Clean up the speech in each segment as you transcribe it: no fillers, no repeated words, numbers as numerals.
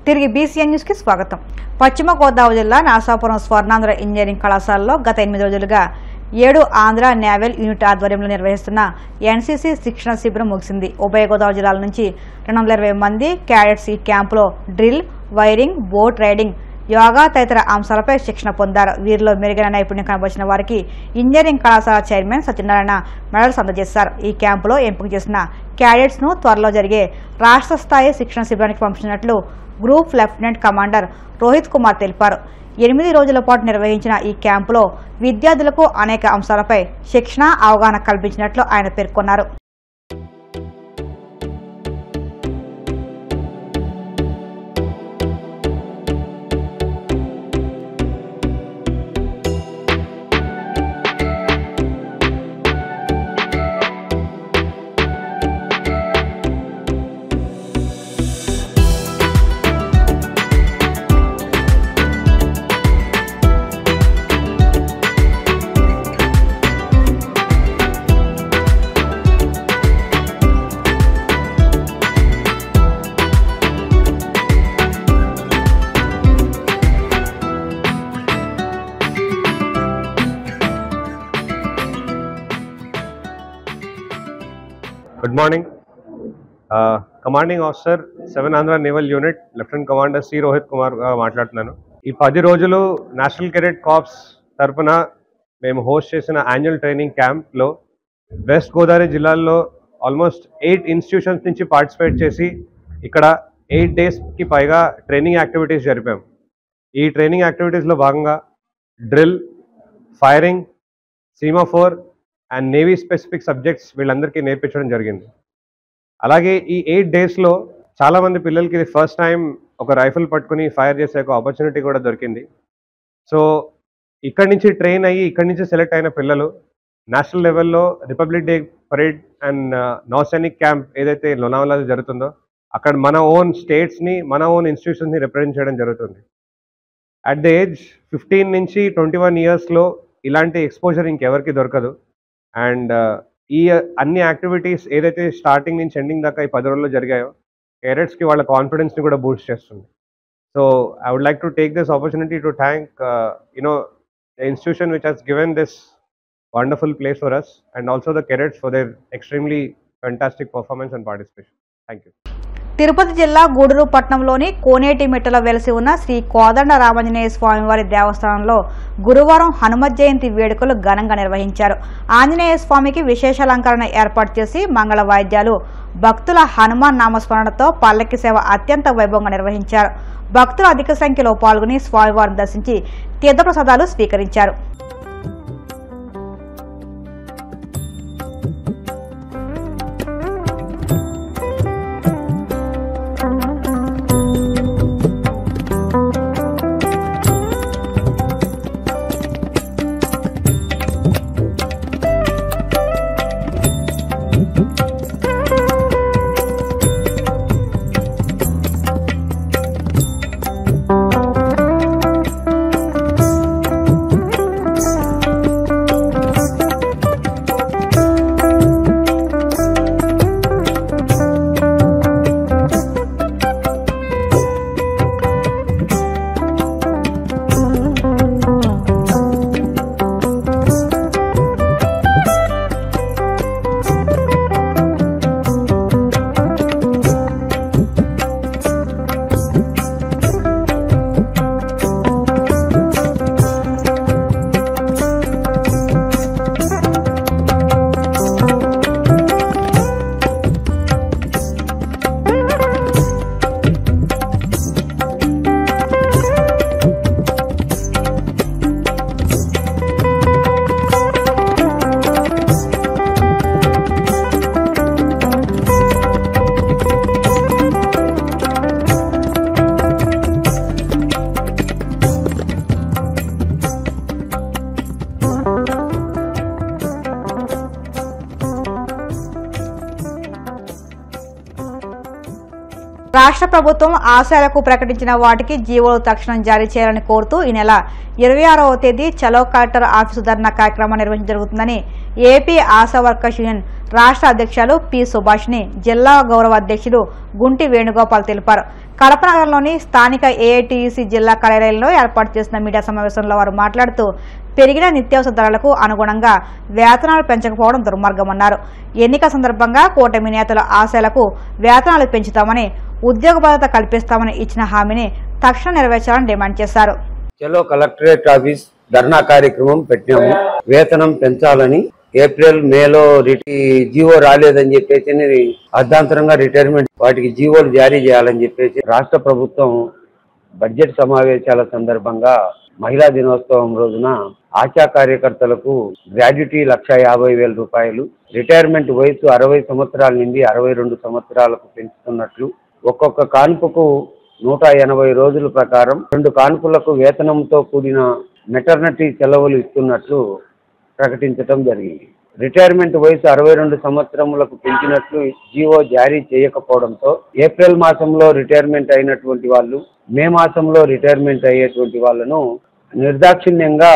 తిరిగి BCN news కి స్వాగతం. పశ్చిమ గోదావరి జిల్లా నరసాపురం స్వర్ణాంధ్ర ఇంజనీరింగ్ కళాశాలలో గత 8 రోజులుగా 7 ఆంధ్ర నేవల్ యూనిట్ ఆధ్వర్యంలో నిర్వహిస్తున్న ఎన్సీసీ శిక్షణ శిబిరం ముగిసింది. ఉభయ గోదావరి జిల్లాల నుంచి 220 మంది క్యాడెట్స్ ఈ క్యాంపులో drill, wiring, boat riding, yoga తదితర అంశాలపై శిక్షణ పొందారు. వీరిలో మెరుగైన నైపుణ్యం కనబరిచిన వారికి ఇంజనీరింగ్ కళాశాల చైర్మన్ సత్యనారాయణ మెడల్స్ అందజేశారు. ఈ క్యాంపులో ఎంపిక చేసిన క్యాడెట్స్ ను త్వరలో జరిగే రాష్ట్ర స్థాయి శిక్షణ శిబిరానికి పంపించినట్లు group lieutenant commander Rohit Kumar తెలిపారు. 8 రోజుల పాటు నిర్వహించిన ఈ క్యాంపులో విద్యార్థులకు అనేక అంశాలపై శిక్షణ, అవగాహన కల్పించినట్లు ఆయన పేర్కొన్నారు. Good morning. Commanding Officer 7 Andhra Naval Unit Lieutenant Commander C. Rohit Kumar మాట్లాడుతున్నాను. ఈ 10 రోజులు నేషనల్ కెడెట్ కార్ప్స్ తరఫున మేము హోస్ట్ చేసిన యాన్యువల్ ట్రైనింగ్ క్యాంప్లో వెస్ట్ గోదావరి జిల్లాల్లో ఆల్మోస్ట్ 8 ఇన్స్టిట్యూషన్స్ నుంచి పార్టిసిపేట్ చేసి ఇక్కడ 8 డేస్కి పైగా ట్రైనింగ్ యాక్టివిటీస్ జరిపాం. ఈ ట్రైనింగ్ యాక్టివిటీస్లో భాగంగా drill, firing, semaphore and navy specific subjects వీళ్ళందరికీ నేర్పించడం జరిగింది. అలాగే ఈ 8 డేస్లో చాలామంది పిల్లలకి ఇది ఫస్ట్ టైం ఒక రైఫిల్ పట్టుకుని ఫైర్ చేసే ఒక ఆపర్చునిటీ కూడా దొరికింది. సో ఇక్కడి నుంచి ట్రైన్ అయ్యి ఇక్కడి నుంచి సెలెక్ట్ అయిన పిల్లలు నేషనల్ లెవెల్లో republic day parade and Nausainik camp ఏదైతే లోనావాలాలో జరుగుతుందో అక్కడ మన ఓన్ స్టేట్స్ని, మన ఓన్ ఇన్స్టిట్యూషన్స్ని రిప్రజెంట్ చేయడం జరుగుతుంది. అట్ ద ఏజ్ 15 నుంచి 21 ఇయర్స్లో ఇలాంటి ఎక్స్పోజర్ ఇంకెవరికి దొరకదు. అండ్ ఈ అన్ని యాక్టివిటీస్ ఏదైతే స్టార్టింగ్ నుంచి ఎండింగ్ దాకా ఈ 10 రోజుల్లో జరిగాయో కేడెట్స్కి వాళ్ళ కాన్ఫిడెన్స్ని కూడా బూస్ట్ చేస్తుంది. So I would like to take this opportunity to thank the institution which has given this wonderful place for us and also the cadets for their extremely fantastic performance and participation. Thank you. Tirupati జిల్లా గూడూరు పట్టణంలోని కోనేటిమిట్టలో వెలసి ఉన్న శ్రీ కోదండ రామాంజనేయ స్వామివారి దేవస్థానంలో గురువారం హనుమత్ జయంతి వేడుకలు ఘనంగా నిర్వహించారు. ఆంజనేయ స్వామికి విశేష అలంకరణ ఏర్పాటు చేసి మంగళ వాయిద్యాలు, భక్తుల హనుమాన్ నామస్మరణతో పల్లకి సేవ అత్యంత వైభవంగా నిర్వహించారు. భక్తులు అధిక సంఖ్యలో పాల్గొని స్వామివారిని దర్శించి తీర్థప్రసాదాలు స్వీకరించారు. రాష్ట్ర ప్రభుత్వం ఆశయాలకు ప్రకటించిన వాటికి జీవోలు తక్షణం జారీ చేయాలని కోరుతూ ఈ నెల 26వ తేదీ చలో కలెక్టర్ ఆఫీసు ధర్నా కార్యక్రమం నిర్వహించడం జరుగుతుందని ఏపీ ఆశా వర్కర్స్ యూనియన్ రాష్ట్ర అధ్యక్షులు పి సుభాష్ని జిల్లా గౌరవ అధ్యక్షుడు గుంటి వేణుగోపాల్ తెలిపారు. కడప నగరంలోని స్థానిక ఏఐటీయూసీ జిల్లా కార్యాలయంలో ఏర్పాటు చేసిన మీడియా సమావేశంలో వారు మాట్లాడుతూ పెరిగిన నిత్యావసర ధరలకు అనుగుణంగా వేతనాలు పెంచకపోవడం దుర్మార్గమన్నారు. ఎన్నికల సందర్భంగా కూటమి నేతల ఆశయాలకు వేతనాలు పెంచుతామని, ఉద్యోగ భద్రత కల్పిస్తామని ఇచ్చిన హామీని తక్షణం నెరవేర్చాలని డిమాండ్ చేశారు. చలో కలెక్టరేట్ ఆఫీస్ ధర్నా కార్యక్రమం పెట్టినాము. వేతనం పెంచాలని, ఏప్రిల్ మేలో జీవో రాలేదని చెప్పేసి అర్ధాంతరంగా రిటైర్మెంట్ వాటికి జీవోలు జారీ చేయాలని చెప్పేసి రాష్ట్ర ప్రభుత్వం బడ్జెట్ సమావేశాల సందర్భంగా మహిళా దినోత్సవం రోజున ఆశా కార్యకర్తలకు గ్రాడ్యుటీ 1,50,000 రూపాయలు, రిటైర్మెంట్ వయసు 60 సంవత్సరాల నుండి 62 సంవత్సరాలకు పెంచుతున్నట్లు, ఒక్కొక్క కాన్పుకు 180 రోజుల ప్రకారం 2 కాన్పులకు వేతనంతో కూడిన మెటర్నిటీ సెలవులు ఇస్తున్నట్లు ప్రకటించడం జరిగింది. రిటైర్మెంట్ వయసు 62 సంవత్సరములకు పెంచినట్లు జీవో జారీ చేయకపోవడంతో ఏప్రిల్ మాసంలో రిటైర్మెంట్ అయినటువంటి వాళ్ళు, మే మాసంలో రిటైర్మెంట్ అయ్యేటువంటి వాళ్ళను నిర్దాక్షిణ్యంగా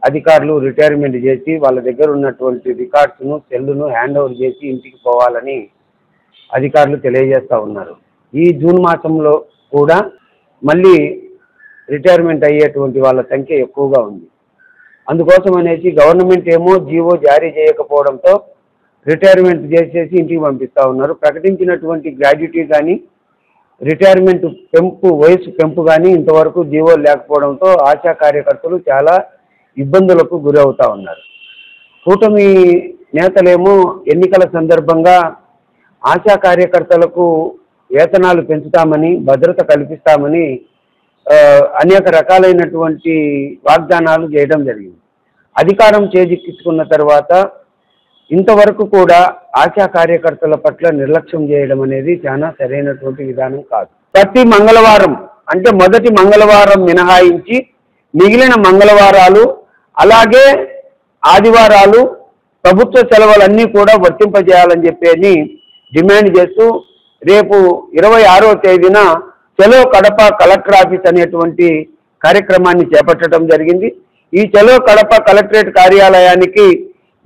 అధికారులు రిటైర్మెంట్ చేసి వాళ్ళ దగ్గర ఉన్నటువంటి రికార్డ్స్ను, సెల్లును హ్యాండ్ ఓవర్ చేసి ఇంటికి పోవాలని అధికారులు తెలియజేస్తూ ఉన్నారు. ఈ జూన్ మాసంలో కూడా మళ్ళీ రిటైర్మెంట్ అయ్యేటువంటి వాళ్ళ సంఖ్య ఎక్కువగా ఉంది. అందుకోసం అనేసి గవర్నమెంట్ ఏమో జీవో జారీ చేయకపోవడంతో రిటైర్మెంట్ చేసేసి ఇంటికి పంపిస్తూ ఉన్నారు. ప్రకటించినటువంటి గ్రాడ్యుటీ కానీ, రిటైర్మెంట్ వయసు పెంపు కానీ ఇంతవరకు జీవో లేకపోవడంతో ఆశా కార్యకర్తలు చాలా ఇబ్బందులకు గురవుతూ ఉన్నారు. కూటమి నేతలేమో ఎన్నికల సందర్భంగా ఆశా కార్యకర్తలకు వేతనాలు పెంచుతామని, భద్రత కల్పిస్తామని అనేక రకాలైనటువంటి వాగ్దానాలు చేయడం జరిగింది. అధికారం చేజిక్కించుకున్న తర్వాత ఇంతవరకు కూడా ఆశా కార్యకర్తల పట్ల నిర్లక్ష్యం చేయడం అనేది చాలా సరైనటువంటి విధానం కాదు. ప్రతి మంగళవారం అంటే మొదటి మంగళవారం మినహాయించి మిగిలిన మంగళవారాలు అలాగే ఆదివారాలు ప్రభుత్వ సెలవులన్నీ కూడా వర్తింపజేయాలని చెప్పి డిమాండ్ చేస్తూ రేపు 26వ తేదీన చలో కడప కలెక్టర్ ఆఫీస్ అనేటువంటి కార్యక్రమాన్ని చేపట్టడం జరిగింది. ఈ చలో కడప కలెక్టరేట్ కార్యాలయానికి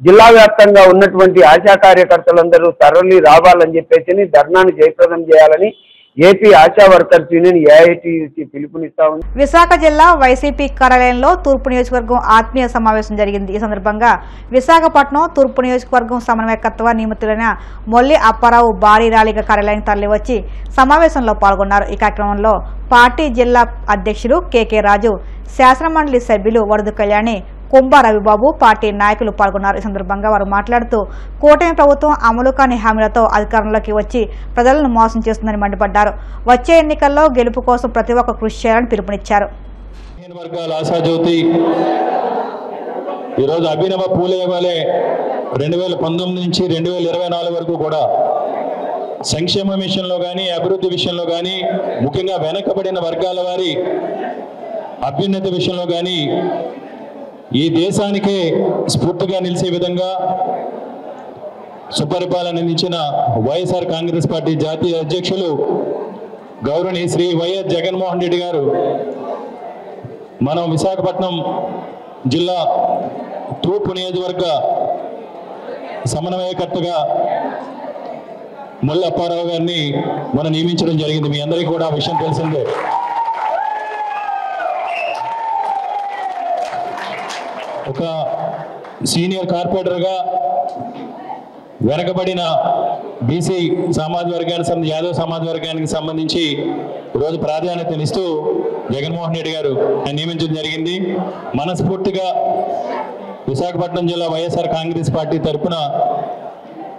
జిల్లా వ్యాప్తంగా ఉన్నటువంటి ఆశా కార్యకర్తలందరూ తరలి రావాలని చెప్పేసి ధర్నాను జయప్రదం చేయాలని AP Asha workers union AITUC పిలుపునిస్తా ఉంది. విశాఖ జిల్లా వైసీపీ కార్యాలయంలో తూర్పు నియోజకవర్గం ఆత్మీయ సమావేశం జరిగింది. ఈ సందర్భంగా విశాఖపట్నం తూర్పు నియోజకవర్గం సమన్వయకర్తగా నియమితులైన మొల్లి అప్పారావు భారీ ర్యాలీగా కార్యాలయానికి తరలివచ్చి సమావేశంలో పాల్గొన్నారు. ఈ కార్యక్రమంలో పార్టీ జిల్లా అధ్యక్షులు కెకే రాజు, శాసనమండలి సభ్యులు వరదు కళ్యాణి, కుంభ రవిబాబు, పార్టీ నాయకులు పాల్గొన్నారు. ఈ సందర్భంగా వారు మాట్లాడుతూ కూటమి ప్రభుత్వం అమలు కాని హామీలతో అధికారంలోకి వచ్చి ప్రజలను మోసం చేస్తుందని మండిపడ్డారు. వచ్చే ఎన్నికల్లో గెలుపు కోసం ప్రతి ఒక్క కృషి చేయాలని పిలుపునిచ్చారు. ఈరోజు అభినవ పూలే వలె 2019 నుంచి 2024 వరకు కూడా సంక్షేమ విషయంలో కానీ, అభివృద్ధి విషయంలో కానీ, ముఖ్యంగా వెనకబడిన వర్గాల వారి అభ్యున్నతి విషయంలో కానీ ఈ దేశానికే స్ఫూర్తిగా నిలిచే విధంగా సుపరిపాలన అందించిన వైఎస్ఆర్ కాంగ్రెస్ పార్టీ జాతీయ అధ్యక్షులు గౌరవనీయ శ్రీ వైఎస్ జగన్మోహన్ రెడ్డి గారు మనం విశాఖపట్నం జిల్లా తూర్పు నియోజకవర్గ సమన్వయకర్తగా మొల్లి అప్పారావు గారిని మనం నియమించడం జరిగింది. మీ అందరికీ కూడా ఆ విషయం తెలిసిందే. ఒక సీనియర్ కార్పొరేటర్గా వెనకబడిన బీసీ సామాజిక వర్గానికి, యాదవ్ సామాజిక వర్గానికి సంబంధించి ఈరోజు ప్రాధాన్యతనిస్తూ జగన్మోహన్ రెడ్డి గారు నియమించడం జరిగింది. మనస్ఫూర్తిగా విశాఖపట్నం జిల్లా వైఎస్ఆర్ కాంగ్రెస్ పార్టీ తరఫున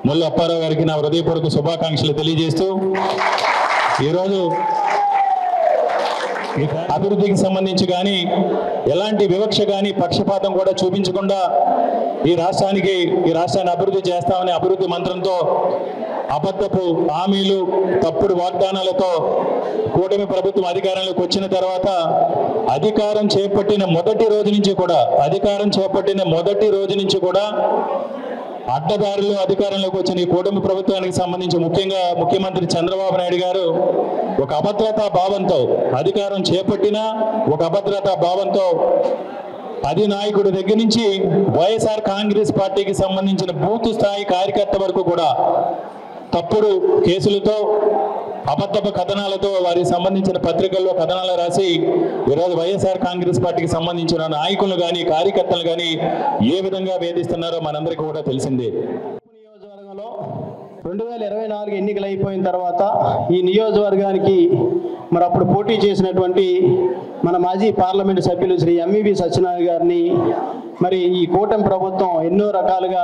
మొల్లి అప్పారావు గారికి నా హృదయపూర్వక శుభాకాంక్షలు తెలియజేస్తూ ఈరోజు అభివృద్ధికి సంబంధించి కానీ ఎలాంటి వివక్ష కానీ పక్షపాతం కూడా చూపించకుండా ఈ రాష్ట్రాన్ని అభివృద్ధి చేస్తామని అభివృద్ధి మంత్రంతో అబద్ధపు హామీలు, తప్పుడు వాగ్దానాలతో కూటమి ప్రభుత్వం అధికారంలోకి వచ్చిన తర్వాత అధికారం చేపట్టిన మొదటి రోజు నుంచి కూడా అడ్డదారిలో అధికారంలోకి వచ్చిన ఈ కూటమి ప్రభుత్వానికి సంబంధించి ముఖ్యంగా ముఖ్యమంత్రి చంద్రబాబు నాయుడు గారు ఒక అభద్రతా భావంతో అధికారం చేపట్టినా ఒక అభద్రతా భావంతో అధినాయకుడి దగ్గర నుంచి వైఎస్ఆర్ కాంగ్రెస్ పార్టీకి సంబంధించిన బూత్ స్థాయి కార్యకర్త వరకు కూడా తప్పుడు కేసులతో అబద్ధపు కథనాలతో వారికి సంబంధించిన పత్రికల్లో కథనాలు రాసి ఈరోజు వైఎస్ఆర్ కాంగ్రెస్ పార్టీకి సంబంధించిన నాయకులు కానీ కార్యకర్తలు కానీ ఏ విధంగా వేధిస్తున్నారో మనందరికీ కూడా తెలిసిందే. నియోజకవర్గంలో 2024 ఎన్నికలు అయిపోయిన తర్వాత ఈ నియోజకవర్గానికి మరి అప్పుడు పోటీ చేసినటువంటి మన మాజీ పార్లమెంటు సభ్యులు శ్రీ ఎంవివి సత్యనారాయణ గారిని మరి ఈ కూటమి ప్రభుత్వం ఎన్నో రకాలుగా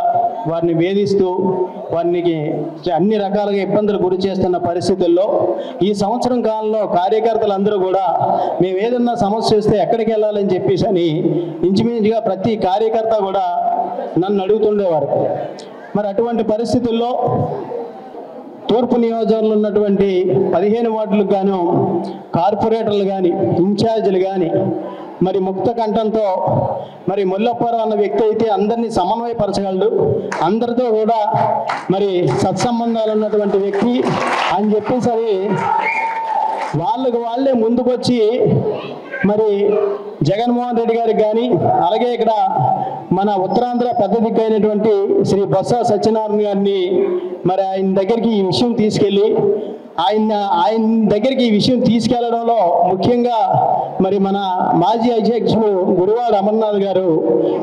వారిని వేధిస్తూ వారికి అన్ని రకాలుగా ఇబ్బందులు గురి చేస్తున్న పరిస్థితుల్లో ఈ సంవత్సరం కాలంలో కార్యకర్తలందరూ కూడా మేము ఏదన్నా సమస్య వస్తే ఎక్కడికి వెళ్ళాలని చెప్పేసి అని ఇంచుమించుగా ప్రతి కార్యకర్త కూడా నన్ను అడుగుతుండేవారు. మరి అటువంటి పరిస్థితుల్లో తూర్పు నియోజకవర్గంలో ఉన్నటువంటి 15 వార్డులకు గాను కార్పొరేటర్లు కానీ ఇన్ఛార్జీలు కానీ మరి ముక్త కంఠంతో మరి ముల్లప్పారావు అన్న వ్యక్తి అయితే అందరినీ సమన్వయపరచగలడు, అందరితో కూడా మరి సత్సంబంధాలు ఉన్నటువంటి వ్యక్తి అని చెప్పేసి వాళ్ళకు వాళ్ళే ముందుకొచ్చి మరి జగన్మోహన్ రెడ్డి గారికి కానీ అలాగే ఇక్కడ మన ఉత్తరాంధ్ర పెద్ద దిక్కు అయినటువంటి శ్రీ బొత్స సత్యనారాయణ గారిని మరి ఆయన దగ్గరికి ఈ విషయం తీసుకెళ్ళి ఆయన దగ్గరికి ఈ విషయం తీసుకెళ్లడంలో ముఖ్యంగా మరి మన మాజీ అధ్యక్షులు గుడివాడ అమర్నాథ్ గారు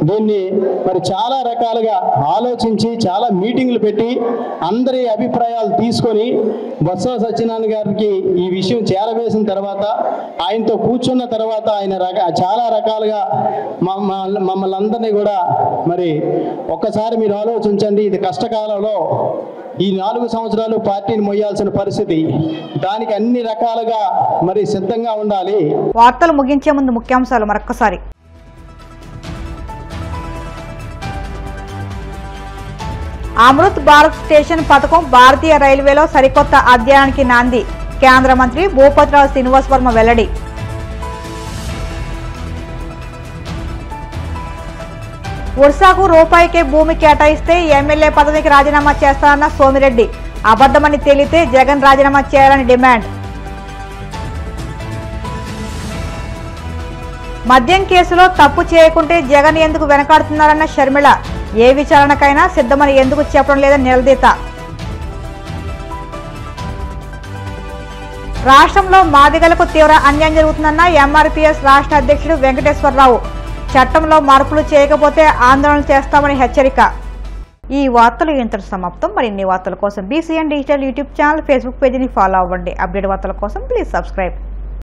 దీన్ని మరి చాలా రకాలుగా ఆలోచించి చాలా మీటింగ్లు పెట్టి అందరి అభిప్రాయాలు తీసుకొని బొత్స సత్యనారాయణ గారికి ఈ విషయం చేరవేసిన తర్వాత ఆయనతో కూర్చున్న తర్వాత ఆయన చాలా రకాలుగా మమ్మల్ని అందరినీ కూడా మరి ఒక్కసారి మీరు ఆలోచించండి, ఇది కష్టకాలంలో ఈ 4 సంవత్సరాలు పార్టీని మొయ్యాల్సిన పరిస్థితి, దానికి అన్ని రకాలుగా మరి సిద్ధంగా ఉండాలి. వార్తలు ముగించే ముందు ముఖ్యాంశాలు మరొకసారి. అమృత్ భారత్ స్టేషన్ పథకం భారతీయ రైల్వేలో సరికొత్త అధ్యాయానికి నాంది. కేంద్ర మంత్రి భూపతిరావు శ్రీనివాస్ వర్మ వెల్లడి. ఉర్సాకు రూపాయికే భూమి కేటాయిస్తే ఎమ్మెల్యే పదవికి రాజీనామా చేస్తారన్న సోమిరెడ్డి. అబద్ధమని తేలితే జగన్ రాజీనామా చేయాలని డిమాండ్. మద్యం కేసులో తప్పు చేయకుంటే జగన్ ఎందుకు వెనకాడుతున్నారన్న షర్మిల. ఏ విచారణకైనా సిద్ధమని ఎందుకు చెప్పడం లేదని నిలదీత. రాష్ట్రంలో మాదిగలకు తీవ్ర అన్యాయం జరుగుతుందన్న ఎంఆర్పీఎస్ రాష్ట్ర అధ్యక్షుడు వెంకటేశ్వరరావు. చట్టంలో మార్పులు చేయకపోతే ఆందోళన చేస్తామని హెచ్చరిక. ఈ వార్తలు ఇంతటి సమాప్తం. మరిన్ని వార్తల కోసం BCN digital YouTube channel, Facebook పేజీని ఫాలో అవ్వండి. అప్డేట్ వార్తల కోసం ప్లీజ్ సబ్స్క్రైబ్.